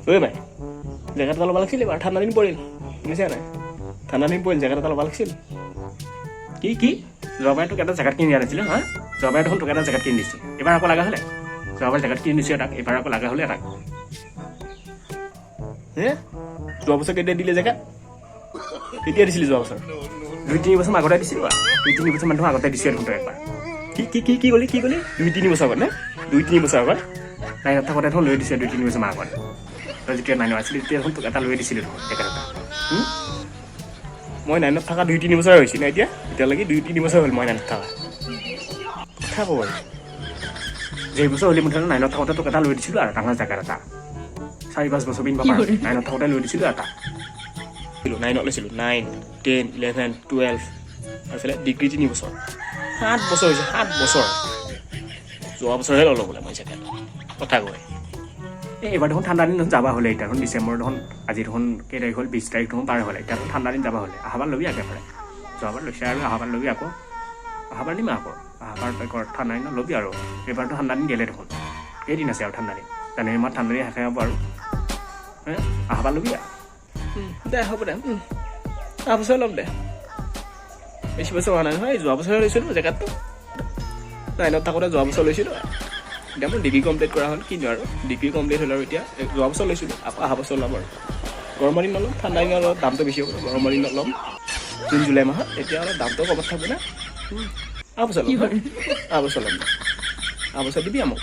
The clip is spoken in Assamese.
ঐ ভাই জেগাটা ল'ব লাগিছিল এবাৰ ঠাণ্ডা দিন পৰিল বুজিছা নাই ঠাণ্ডা দিন পৰিল জেগাটা ল'ব লাগিছিল কি যোৱাবাৰ তোক এটা জেগাত কিনি দিয়া নাছিলে হা যোৱাবাৰ দেখোন তোক এটা জেগাত কিনি দিছে এবাৰ আকৌ লগা হ'লে যোৱাবাৰ জেগাত কিনি দিছে তাক এবাৰ আকৌ লগা হ'লে তাক হে যোৱা বছৰ কেতিয়া দিলে জেগাত কেতিয়া দিছিলি যোৱা বছৰ 2-3 বছৰ আগতে দিছিলো 2-3 বছৰ মানুহ আগতে দিছে দেখোন তই একবাৰ কি ক'লি 2-3 বছৰ আগত নে 2-3 বছৰ আগত নাইনত থাকোঁতে দেখোন লৈ দিছে 2-3 বছৰ আগত তই যেতিয়া নাইনত আছিলি তেতিয়া দেখোন তোক এটা লৈ দিছিলোঁ দেখোন জেকেট এটা মই নাইনত থকা 2-3 বছৰ হৈছিল না এতিয়ালৈকে 2-3 বছৰ হ'ল মই নাইনত থকা কথা ক'ব যেই বছৰ হ'লে মুঠতে নাইনত থাকোঁতে তোক এটা লৈ দিছিলোঁ আৰু ডাঙৰ জেকেট এটা 4-5 বছৰ পিন্ধিব পাৰোঁ নাইনত থাকোঁতে লৈ দিছিলোঁ এটা নাইনত লৈছিলোঁ 9, 10, 11, 12 তাৰপিছতে ডিগ্ৰী 3 বছৰ 7 বছৰ হৈছে 7 বছৰ যোৱা বছৰহে ল'লোঁ বোলে মই জেকেট কথা কয় এইবাৰ দেখোন ঠাণ্ডা দিন যাবা হ'লে এতিয়া দেখোন ডিচেম্বৰ দেখোন আজি দেখোন কেই তাৰিখ হ'ল 20 তাৰিখ দেখোন পাৰ হ'লে এতিয়া দেখোন ঠাণ্ডা দিন যাবা হ'লে আহাবাৰ ল'বি একেবাৰে যোৱাবাৰ লৈছে আৰু আহাবাৰ ল'বি আকৌ আহাবাৰ দিম আকৌ আহাবাৰ ঠাণ্ডা দিন ল'বি আৰু এইবাৰতো ঠাণ্ডা দিন গেলে দেখোন কেইদিন আছে আৰু ঠাণ্ডা দিন জানুৱাৰী মাহত ঠাণ্ডা দিন শেষ হ'ব আৰু আহাবাৰ ল'বি আৰু দে হ'ব দে অহা বছৰ ল'ম দে বেছি বছৰ হোৱা নাই নহয় যোৱা বছৰ লৈছিলোঁ জেকেটটো নাইনত থাকোঁতে যোৱা বছৰ লৈছিলোঁ এতিয়া মোৰ ডিগ্ৰী কমপ্লিট কৰা হ'ল কিনো আৰু ডিগ্ৰী কমপ্লিট হ'ল আৰু এতিয়া যোৱা বছৰ লৈছিলোঁ আকৌ অহা বছৰ ল'ম আৰু গৰমৰ দিন নল'ম ঠাণ্ডা দিনত অলপ দামটো বেছি হ'ব গৰমৰ দিনত ল'ম জুন জুলাই মাহত এতিয়া অলপ দামটো কমত থাকিব না অহা বছৰ ল'ম অহা বছৰ দিবি আমাক